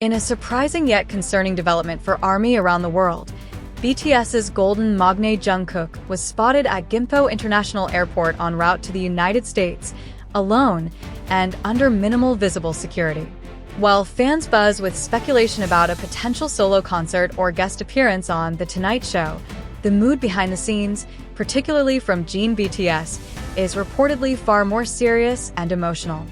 In a surprising yet concerning development for ARMY around the world, BTS's golden magnate Jungkook was spotted at Gimpo International Airport en route to the United States, alone and under minimal visible security. While fans buzz with speculation about a potential solo concert or guest appearance on The Tonight Show, the mood behind the scenes, particularly from Jin BTS, is reportedly far more serious and emotional.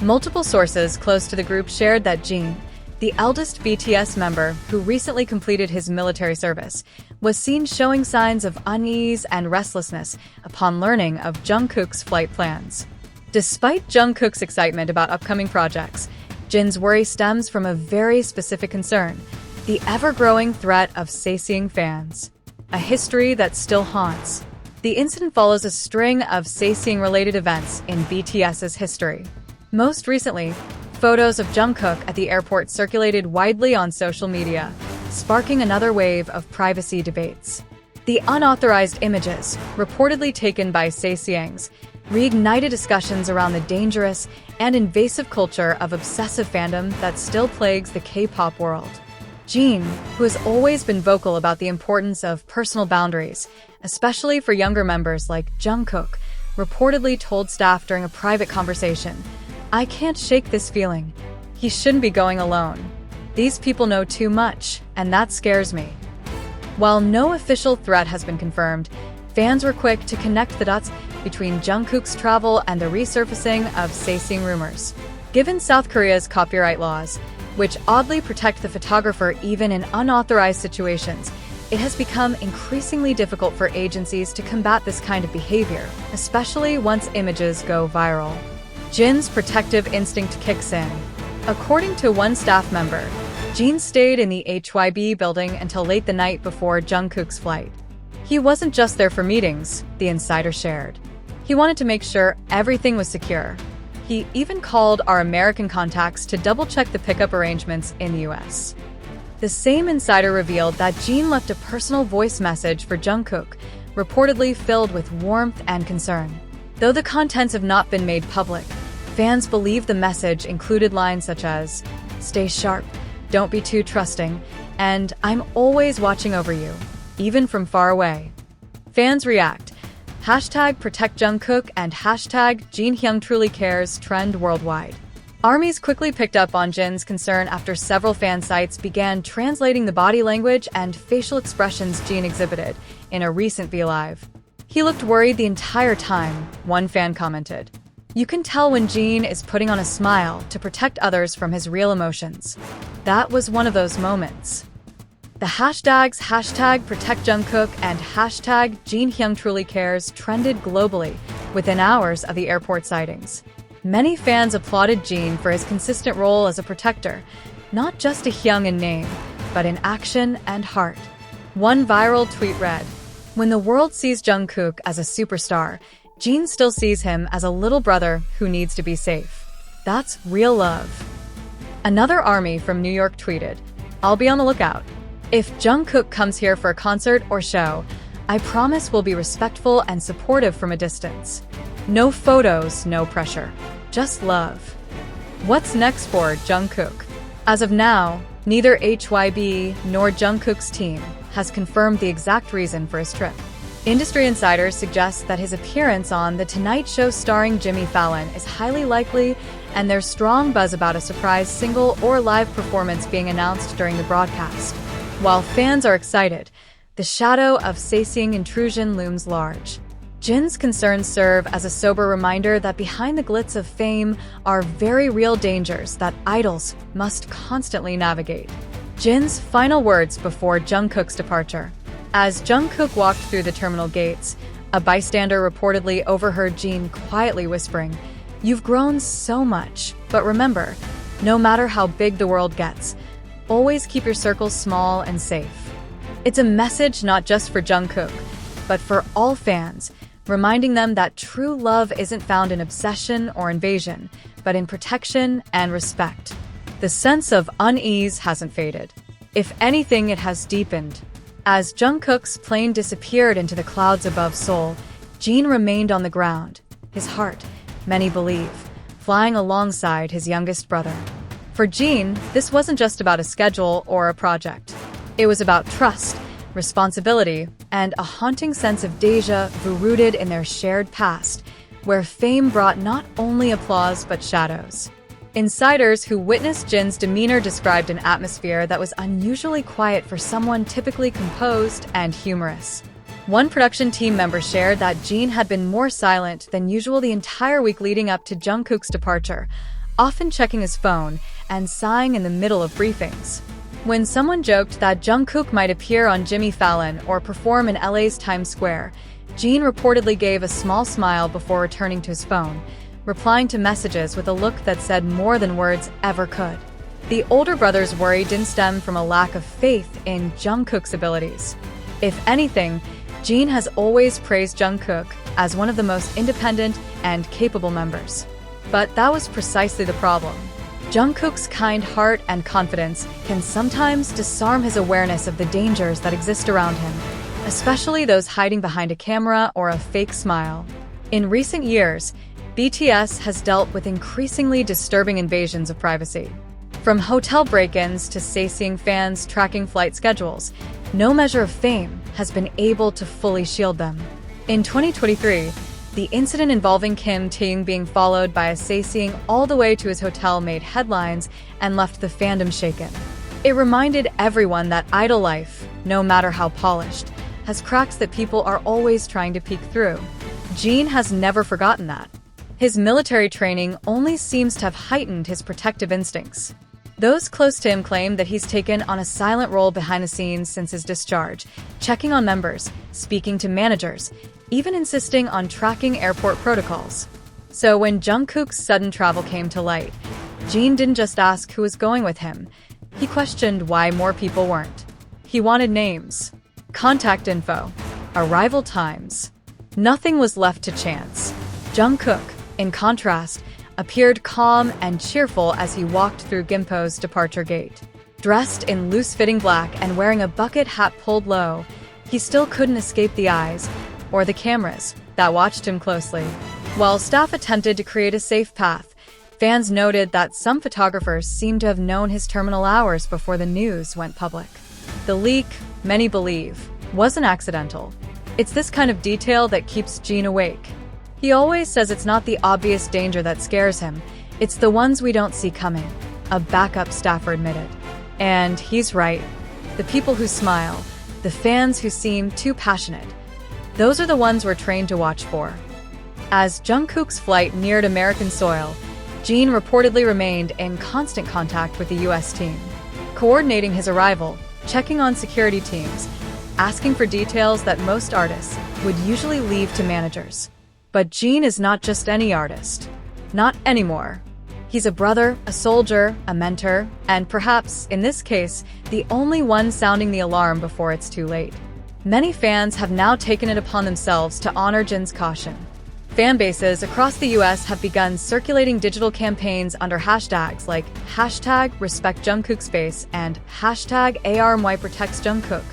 Multiple sources close to the group shared that Jin, the eldest BTS member who recently completed his military service, was seen showing signs of unease and restlessness upon learning of Jungkook's flight plans. Despite Jungkook's excitement about upcoming projects, Jin's worry stems from a very specific concern: the ever-growing threat of Sasaeng fans, a history that still haunts. The incident follows a string of Sasaeng-related events in BTS's history. Most recently, photos of Jungkook at the airport circulated widely on social media, sparking another wave of privacy debates. The unauthorized images, reportedly taken by Sasaengs, reignited discussions around the dangerous and invasive culture of obsessive fandom that still plagues the K-pop world. Jin, who has always been vocal about the importance of personal boundaries, especially for younger members like Jungkook, reportedly told staff during a private conversation, "I can't shake this feeling. He shouldn't be going alone. These people know too much, and that scares me." While no official threat has been confirmed, fans were quick to connect the dots between Jungkook's travel and the resurfacing of Sasaeng rumors. Given South Korea's copyright laws, which oddly protect the photographer even in unauthorized situations, it has become increasingly difficult for agencies to combat this kind of behavior, especially once images go viral. Jin's protective instinct kicks in. According to one staff member, Jin stayed in the HYB building until late the night before Jungkook's flight. He wasn't just there for meetings, the insider shared. He wanted to make sure everything was secure. He even called our American contacts to double-check the pickup arrangements in the US. The same insider revealed that Jin left a personal voice message for Jungkook, reportedly filled with warmth and concern. Though the contents have not been made public, fans believe the message included lines such as, "Stay sharp, don't be too trusting," and "I'm always watching over you, even from far away." Fans react. #Protect Jungkook and #JinHyoung truly cares trend worldwide. ARMYs quickly picked up on Jin's concern after several fan sites began translating the body language and facial expressions Jin exhibited in a recent V-Live. "He looked worried the entire time," one fan commented. "You can tell when Jin is putting on a smile to protect others from his real emotions. That was one of those moments." The hashtags #Protect Jungkook and #JinHyoung truly cares trended globally within hours of the airport sightings. Many fans applauded Jin for his consistent role as a protector, not just a Hyung in name, but in action and heart. One viral tweet read, "When the world sees Jungkook as a superstar, Jin still sees him as a little brother who needs to be safe. That's real love." Another ARMY from New York tweeted, "I'll be on the lookout. If Jungkook comes here for a concert or show, I promise we'll be respectful and supportive from a distance. No photos, no pressure. Just love." What's next for Jungkook? As of now, neither HYB nor Jungkook's team has confirmed the exact reason for his trip. Industry insiders suggest that his appearance on The Tonight Show starring Jimmy Fallon is highly likely, and there's strong buzz about a surprise single or live performance being announced during the broadcast. While fans are excited, the shadow of Sasaeng intrusion looms large. Jin's concerns serve as a sober reminder that behind the glitz of fame are very real dangers that idols must constantly navigate. Jin's final words before Jungkook's departure. As Jungkook walked through the terminal gates, a bystander reportedly overheard Jin quietly whispering, "You've grown so much, but remember, no matter how big the world gets, always keep your circles small and safe." It's a message not just for Jungkook, but for all fans, reminding them that true love isn't found in obsession or invasion, but in protection and respect. The sense of unease hasn't faded. If anything, it has deepened. As Jungkook's plane disappeared into the clouds above Seoul, Jin remained on the ground, his heart, many believe, flying alongside his youngest brother. For Jin, this wasn't just about a schedule or a project. It was about trust, responsibility, and a haunting sense of déjà vu rooted in their shared past, where fame brought not only applause but shadows. Insiders who witnessed Jin's demeanor described an atmosphere that was unusually quiet for someone typically composed and humorous. One production team member shared that Jin had been more silent than usual the entire week leading up to Jungkook's departure, often checking his phone and sighing in the middle of briefings. When someone joked that Jungkook might appear on Jimmy Fallon or perform in LA's Times Square, Jin reportedly gave a small smile before returning to his phone, replying to messages with a look that said more than words ever could. The older brother's worry didn't stem from a lack of faith in Jungkook's abilities. If anything, Jin has always praised Jungkook as one of the most independent and capable members. But that was precisely the problem. Jungkook's kind heart and confidence can sometimes disarm his awareness of the dangers that exist around him, especially those hiding behind a camera or a fake smile. In recent years, BTS has dealt with increasingly disturbing invasions of privacy. From hotel break-ins to Sasaeng fans tracking flight schedules, no measure of fame has been able to fully shield them. In 2023, the incident involving Kim Taeyong being followed by a Sasaeng all the way to his hotel made headlines and left the fandom shaken. It reminded everyone that idol life, no matter how polished, has cracks that people are always trying to peek through. Jin has never forgotten that. His military training only seems to have heightened his protective instincts. Those close to him claim that he's taken on a silent role behind the scenes since his discharge, checking on members, speaking to managers, even insisting on tracking airport protocols. So when Jungkook's sudden travel came to light, Jin didn't just ask who was going with him. He questioned why more people weren't. He wanted names, contact info, arrival times. Nothing was left to chance. Jungkook, in contrast, appeared calm and cheerful as he walked through Gimpo's departure gate. Dressed in loose-fitting black and wearing a bucket hat pulled low, he still couldn't escape the eyes, or the cameras, that watched him closely. While staff attempted to create a safe path, fans noted that some photographers seemed to have known his terminal hours before the news went public. The leak, many believe, wasn't accidental. It's this kind of detail that keeps Jin awake. He always says it's not the obvious danger that scares him, it's the ones we don't see coming, a backup staffer admitted. And he's right. The people who smile, the fans who seem too passionate, those are the ones we're trained to watch for. As Jungkook's flight neared American soil, Jin reportedly remained in constant contact with the US team, coordinating his arrival, checking on security teams, asking for details that most artists would usually leave to managers. But Jin is not just any artist. Not anymore. He's a brother, a soldier, a mentor, and perhaps, in this case, the only one sounding the alarm before it's too late. Many fans have now taken it upon themselves to honor Jin's caution. Fan bases across the US have begun circulating digital campaigns under hashtags like #RespectJungkookSpace and #ARMYProtectsJungkook,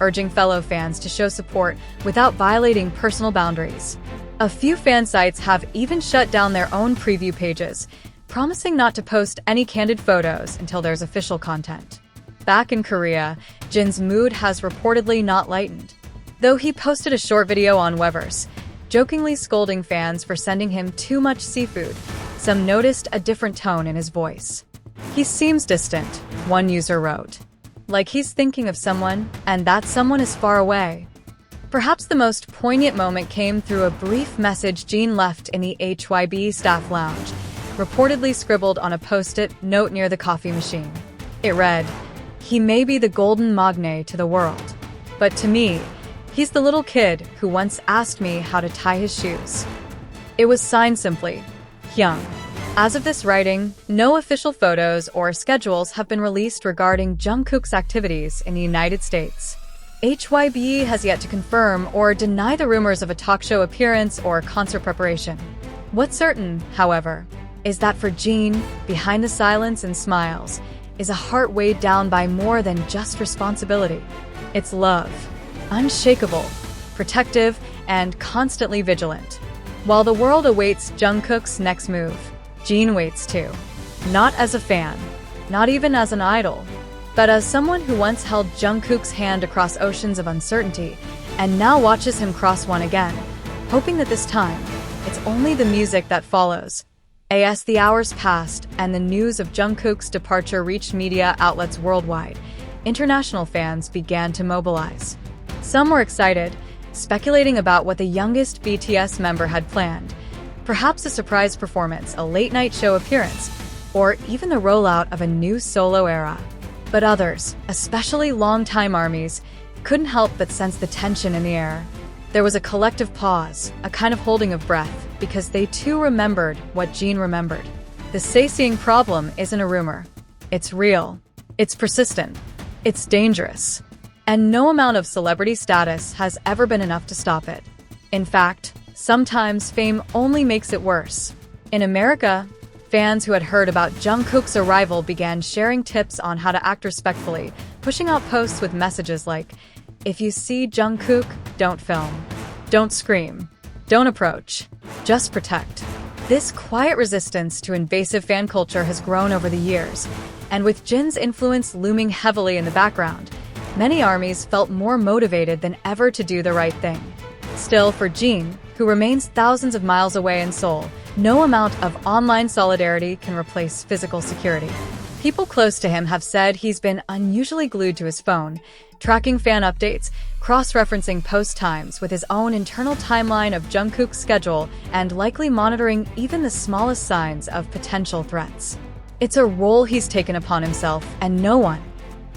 urging fellow fans to show support without violating personal boundaries. A few fan sites have even shut down their own preview pages, promising not to post any candid photos until there's official content. Back in Korea, Jin's mood has reportedly not lightened. Though he posted a short video on Weverse, jokingly scolding fans for sending him too much seafood, some noticed a different tone in his voice. He seems distant, one user wrote. Like he's thinking of someone, and that someone is far away. Perhaps the most poignant moment came through a brief message Jin left in the HYB staff lounge, reportedly scribbled on a post-it note near the coffee machine. It read, "He may be the golden magne to the world, but to me, he's the little kid who once asked me how to tie his shoes." It was signed simply, Hyung. As of this writing, no official photos or schedules have been released regarding Jungkook's activities in the United States. HYB has yet to confirm or deny the rumors of a talk show appearance or concert preparation. What's certain, however, is that for Jin, behind the silence and smiles, is a heart weighed down by more than just responsibility. It's love, unshakable, protective, and constantly vigilant. While the world awaits Jungkook's next move, Jin waits too. Not as a fan, not even as an idol, but as someone who once held Jungkook's hand across oceans of uncertainty and now watches him cross one again, hoping that this time, it's only the music that follows. As the hours passed and the news of Jungkook's departure reached media outlets worldwide, international fans began to mobilize. Some were excited, speculating about what the youngest BTS member had planned. Perhaps a surprise performance, a late-night show appearance, or even the rollout of a new solo era. But others, especially long-time ARMYs, couldn't help but sense the tension in the air. There was a collective pause, a kind of holding of breath, because they too remembered what Jin remembered. The Sasaeng problem isn't a rumor. It's real. It's persistent. It's dangerous. And no amount of celebrity status has ever been enough to stop it. In fact, sometimes fame only makes it worse. In America, fans who had heard about Jungkook's arrival began sharing tips on how to act respectfully, pushing out posts with messages like, "If you see Jungkook, don't film. Don't scream. Don't approach. Just protect." This quiet resistance to invasive fan culture has grown over the years, and with Jin's influence looming heavily in the background, many ARMYs felt more motivated than ever to do the right thing. Still, for Jin, who remains thousands of miles away in Seoul, no amount of online solidarity can replace physical security. People close to him have said he's been unusually glued to his phone, tracking fan updates, cross-referencing post times with his own internal timeline of Jungkook's schedule, and likely monitoring even the smallest signs of potential threats. It's a role he's taken upon himself, and no one,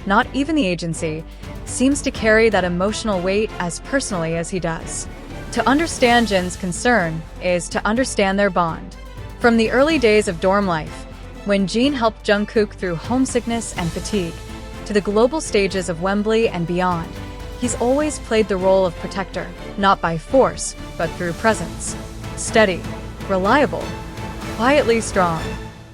not even the agency, seems to carry that emotional weight as personally as he does. To understand Jin's concern is to understand their bond. From the early days of dorm life, when Jin helped Jungkook through homesickness and fatigue, to the global stages of Wembley and beyond, he's always played the role of protector, not by force, but through presence. Steady, reliable, quietly strong.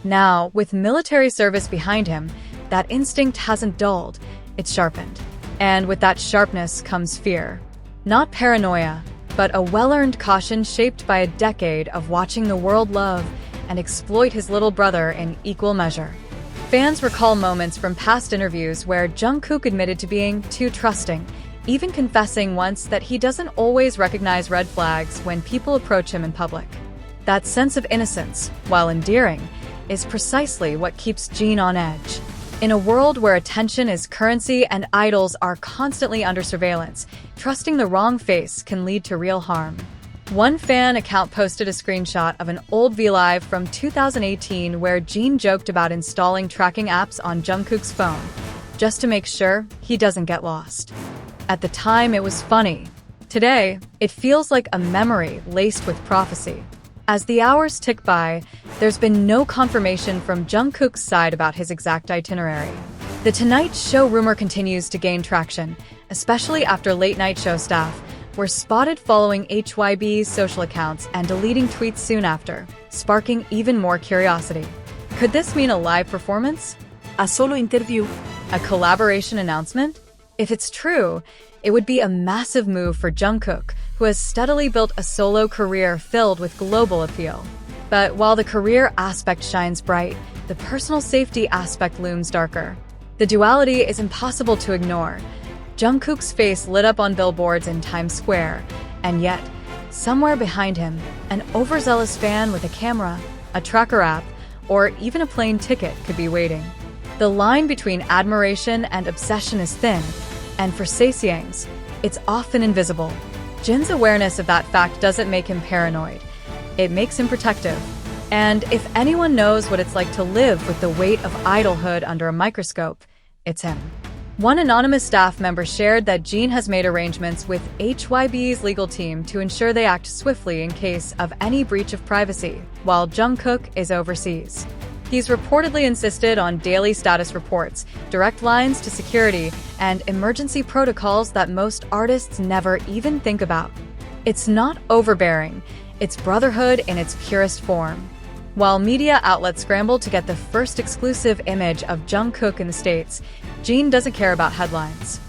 Now, with military service behind him, that instinct hasn't dulled, it's sharpened. And with that sharpness comes fear. Not paranoia, but a well-earned caution shaped by a decade of watching the world love and exploit his little brother in equal measure. Fans recall moments from past interviews where Jungkook admitted to being too trusting, even confessing once that he doesn't always recognize red flags when people approach him in public. That sense of innocence, while endearing, is precisely what keeps Jin on edge. In a world where attention is currency and idols are constantly under surveillance, trusting the wrong face can lead to real harm. One fan account posted a screenshot of an old V-Live from 2018 where Jin joked about installing tracking apps on Jungkook's phone, just to make sure he doesn't get lost. At the time, it was funny. Today, it feels like a memory laced with prophecy. As the hours tick by, there's been no confirmation from Jungkook's side about his exact itinerary. The Tonight Show rumor continues to gain traction, especially after late-night show staff were spotted following HYB's social accounts and deleting tweets soon after, sparking even more curiosity. Could this mean a live performance? A solo interview? A collaboration announcement? If it's true, it would be a massive move for Jungkook, who has steadily built a solo career filled with global appeal. But while the career aspect shines bright, the personal safety aspect looms darker. The duality is impossible to ignore. Jungkook's face lit up on billboards in Times Square, and yet, somewhere behind him, an overzealous fan with a camera, a tracker app, or even a plane ticket could be waiting. The line between admiration and obsession is thin, and for Sasaengs, it's often invisible. Jin's awareness of that fact doesn't make him paranoid. It makes him protective. And if anyone knows what it's like to live with the weight of idolhood under a microscope, it's him. One anonymous staff member shared that Jin has made arrangements with HYB's legal team to ensure they act swiftly in case of any breach of privacy, while Jungkook is overseas. He's reportedly insisted on daily status reports, direct lines to security, and emergency protocols that most artists never even think about. It's not overbearing, it's brotherhood in its purest form. While media outlets scramble to get the first exclusive image of Jungkook in the States, Jin doesn't care about headlines.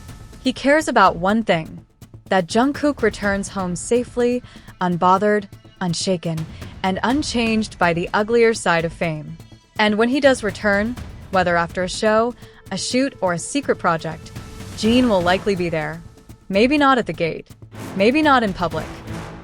He cares about one thing: that Jungkook returns home safely, unbothered, unshaken, and unchanged by the uglier side of fame. And when he does return, Whether after a show, a shoot, or a secret project, Jin will likely be there. Maybe not at the gate, maybe not in public,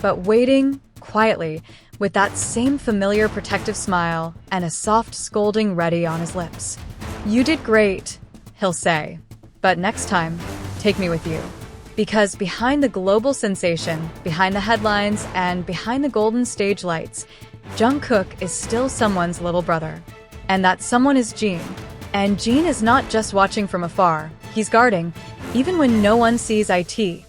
but waiting quietly with that same familiar protective smile and a soft scolding ready on his lips. "You did great," he'll say, "but next time, take me with you." Because behind the global sensation, behind the headlines, and behind the golden stage lights, Jungkook is still someone's little brother. And that someone is Jin. And Jin is not just watching from afar, he's guarding, even when no one sees it.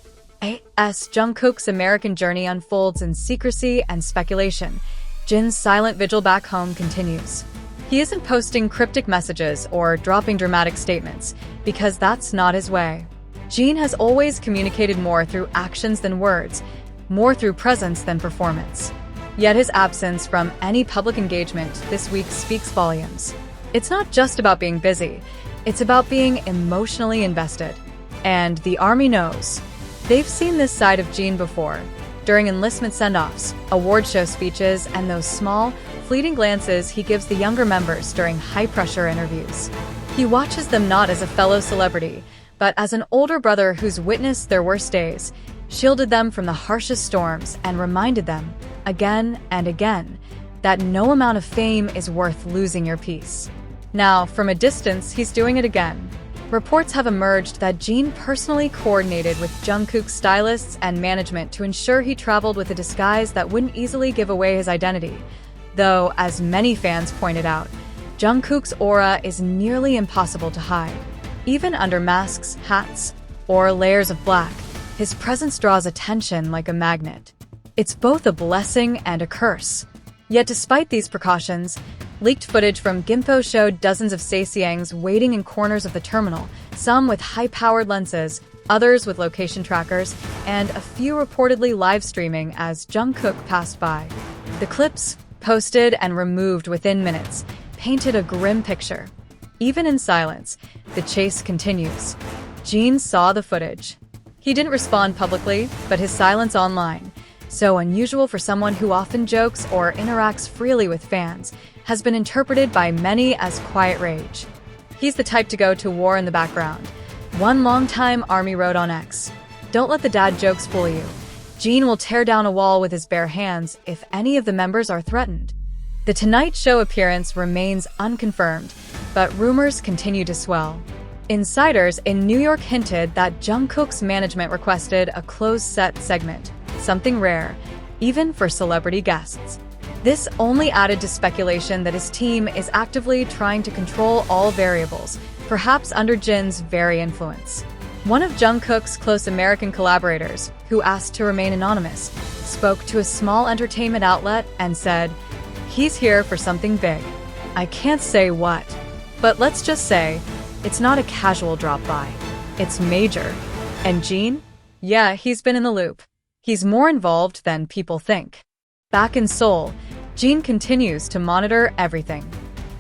As Jungkook's American journey unfolds in secrecy and speculation, Jin's silent vigil back home continues. He isn't posting cryptic messages or dropping dramatic statements, because that's not his way. Jin has always communicated more through actions than words, more through presence than performance. Yet his absence from any public engagement this week speaks volumes. It's not just about being busy, it's about being emotionally invested. And the army knows. They've seen this side of Jin before, during enlistment send-offs, award show speeches, and those small, fleeting glances he gives the younger members during high-pressure interviews. He watches them not as a fellow celebrity, but as an older brother who's witnessed their worst days, shielded them from the harshest storms, and reminded them, again and again, that no amount of fame is worth losing your peace. Now, from a distance, he's doing it again. Reports have emerged that Jin personally coordinated with Jungkook's stylists and management to ensure he traveled with a disguise that wouldn't easily give away his identity. Though, as many fans pointed out, Jungkook's aura is nearly impossible to hide. Even under masks, hats, or layers of black, his presence draws attention like a magnet. It's both a blessing and a curse. Yet despite these precautions, leaked footage from Gimpo showed dozens of Sasaengs waiting in corners of the terminal, some with high-powered lenses, others with location trackers, and a few reportedly live-streaming as Jungkook passed by. The clips, posted and removed within minutes, painted a grim picture. Even in silence, the chase continues. Jin saw the footage. He didn't respond publicly, but his silence online, so unusual for someone who often jokes or interacts freely with fans, has been interpreted by many as quiet rage. He's the type to go to war in the background. One longtime army wrote on X, "Don't let the dad jokes fool you. Jin will tear down a wall with his bare hands if any of the members are threatened." The Tonight Show appearance remains unconfirmed, but rumors continue to swell. Insiders in New York hinted that Jungkook's management requested a closed-set segment, something rare, even for celebrity guests. This only added to speculation that his team is actively trying to control all variables, perhaps under Jin's very influence. One of Jungkook's close American collaborators, who asked to remain anonymous, spoke to a small entertainment outlet and said, "He's here for something big. I can't say what, but let's just say, it's not a casual drop-by. It's major." And Jin? Yeah, he's been in the loop. He's more involved than people think. Back in Seoul, Jin continues to monitor everything.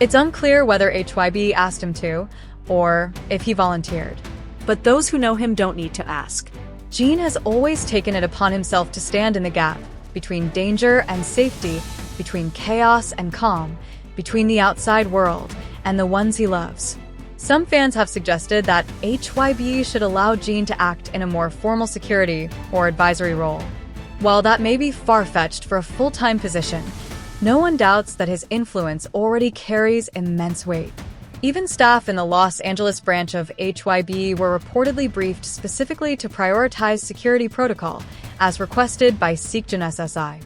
It's unclear whether HYB asked him to, or if he volunteered. But those who know him don't need to ask. Jin has always taken it upon himself to stand in the gap, between danger and safety, between chaos and calm, between the outside world and the ones he loves. Some fans have suggested that HYB should allow Jin to act in a more formal security or advisory role. While that may be far-fetched for a full-time position, no one doubts that his influence already carries immense weight. Even staff in the Los Angeles branch of HYB were reportedly briefed specifically to prioritize security protocol, as requested by Seokjin SSI.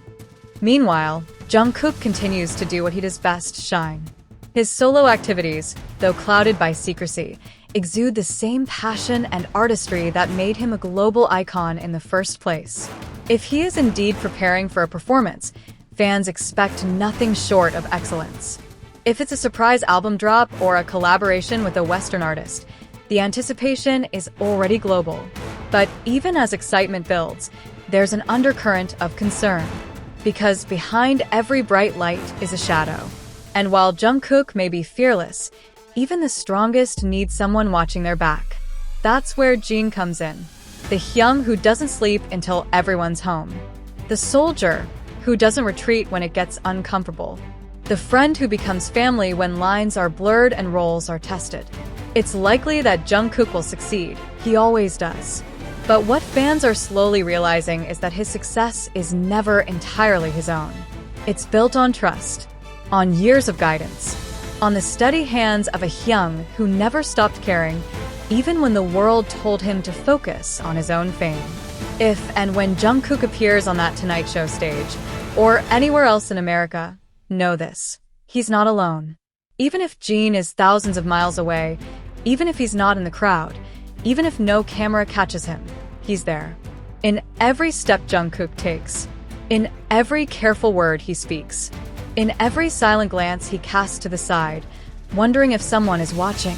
Meanwhile, Jungkook continues to do what he does best: shine. His solo activities, though clouded by secrecy, exude the same passion and artistry that made him a global icon in the first place. If he is indeed preparing for a performance, fans expect nothing short of excellence. If it's a surprise album drop or a collaboration with a Western artist, the anticipation is already global. But even as excitement builds, there's an undercurrent of concern. Because behind every bright light is a shadow. And while Jungkook may be fearless, even the strongest need someone watching their back. That's where Jin comes in. The hyung who doesn't sleep until everyone's home. The soldier who doesn't retreat when it gets uncomfortable. The friend who becomes family when lines are blurred and roles are tested. It's likely that Jungkook will succeed. He always does. But what fans are slowly realizing is that his success is never entirely his own. It's built on trust, on years of guidance, on the steady hands of a Hyung who never stopped caring, even when the world told him to focus on his own fame. If and when Jungkook appears on that Tonight Show stage, or anywhere else in America, know this: he's not alone. Even if Jin is thousands of miles away, even if he's not in the crowd, even if no camera catches him, he's there. In every step Jungkook takes, in every careful word he speaks, in every silent glance he casts to the side, wondering if someone is watching,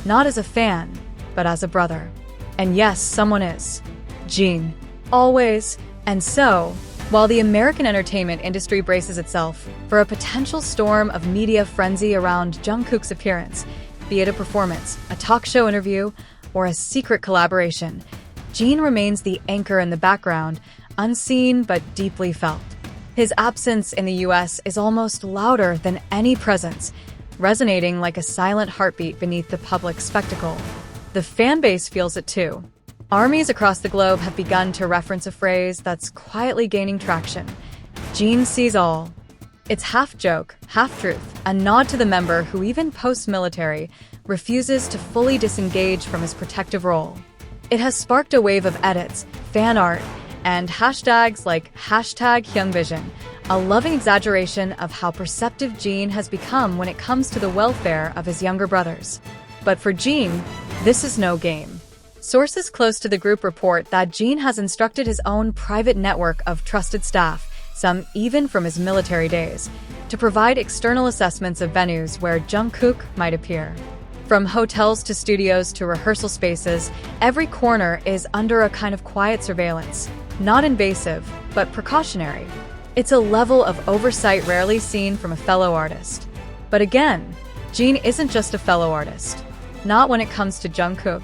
not as a fan, but as a brother. And yes, someone is. Jin. Always. And so, while the American entertainment industry braces itself for a potential storm of media frenzy around Jungkook's appearance, be it a performance, a talk show interview, or a secret collaboration, Jin remains the anchor in the background, unseen but deeply felt. His absence in the US is almost louder than any presence, resonating like a silent heartbeat beneath the public spectacle. The fan base feels it too. Armies across the globe have begun to reference a phrase that's quietly gaining traction: Jin sees all. It's half joke, half truth, a nod to the member who, even post-military, refuses to fully disengage from his protective role. It has sparked a wave of edits, fan art, and hashtags like #HyungVision, a loving exaggeration of how perceptive Jin has become when it comes to the welfare of his younger brothers. But for Jin, this is no game. Sources close to the group report that Jin has instructed his own private network of trusted staff, some even from his military days, to provide external assessments of venues where Jungkook might appear. From hotels to studios to rehearsal spaces, every corner is under a kind of quiet surveillance. Not invasive, but precautionary. It's a level of oversight rarely seen from a fellow artist. But again, Jin isn't just a fellow artist. Not when it comes to Jungkook.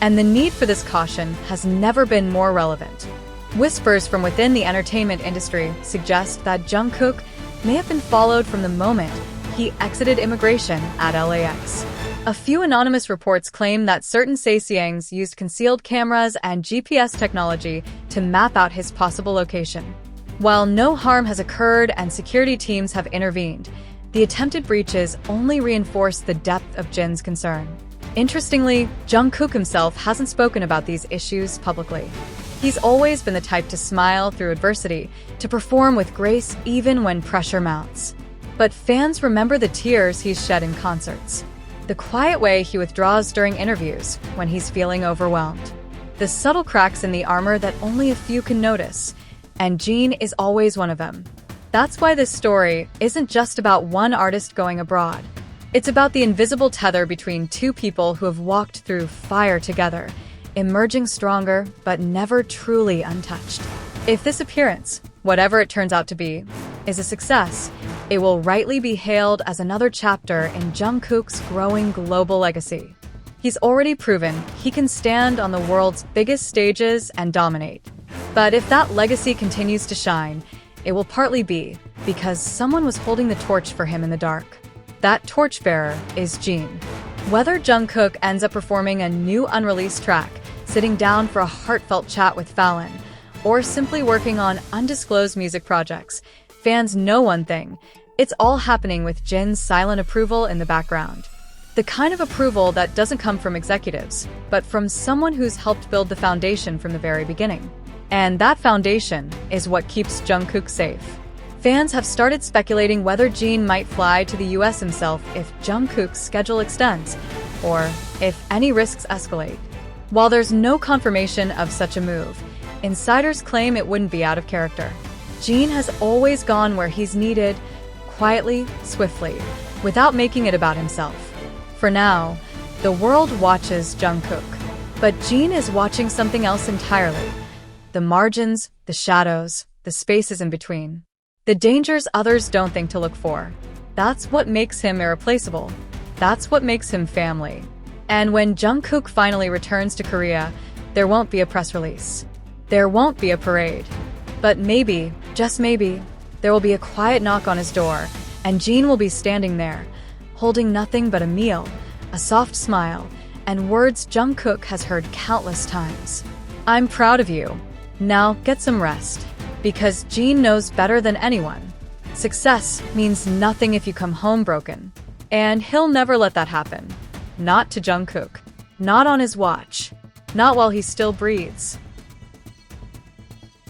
And the need for this caution has never been more relevant. Whispers from within the entertainment industry suggest that Jungkook may have been followed from the moment he exited immigration at LAX. A few anonymous reports claim that certain Sasaengs used concealed cameras and GPS technology to map out his possible location. While no harm has occurred and security teams have intervened, the attempted breaches only reinforce the depth of Jin's concern. Interestingly, Jungkook himself hasn't spoken about these issues publicly. He's always been the type to smile through adversity, to perform with grace even when pressure mounts. But fans remember the tears he's shed in concerts, the quiet way he withdraws during interviews when he's feeling overwhelmed, the subtle cracks in the armor that only a few can notice, and Jin is always one of them. That's why this story isn't just about one artist going abroad. It's about the invisible tether between two people who have walked through fire together, emerging stronger but never truly untouched. If this appearance, whatever it turns out to be, is a success, it will rightly be hailed as another chapter in Jungkook's growing global legacy. He's already proven he can stand on the world's biggest stages and dominate. But if that legacy continues to shine, it will partly be because someone was holding the torch for him in the dark. That torchbearer is Jin. Whether Jungkook ends up performing a new unreleased track, sitting down for a heartfelt chat with Fallon, or simply working on undisclosed music projects, fans know one thing: it's all happening with Jin's silent approval in the background. The kind of approval that doesn't come from executives, but from someone who's helped build the foundation from the very beginning. And that foundation is what keeps Jungkook safe. Fans have started speculating whether Jin might fly to the US himself if Jungkook's schedule extends, or if any risks escalate. While there's no confirmation of such a move, insiders claim it wouldn't be out of character. Jin has always gone where he's needed, quietly, swiftly, without making it about himself. For now, the world watches Jungkook, but Jin is watching something else entirely. The margins, the shadows, the spaces in between. The dangers others don't think to look for. That's what makes him irreplaceable. That's what makes him family. And when Jungkook finally returns to Korea, there won't be a press release. There won't be a parade. But maybe, just maybe, there will be a quiet knock on his door, And Jin will be standing there, holding nothing but a meal, a soft smile, and words Jungkook has heard countless times. I'm proud of you. Now get some rest. Because Jin knows better than anyone. Success means nothing if you come home broken. And he'll never let that happen. Not to Jungkook. Not on his watch. Not while he still breathes.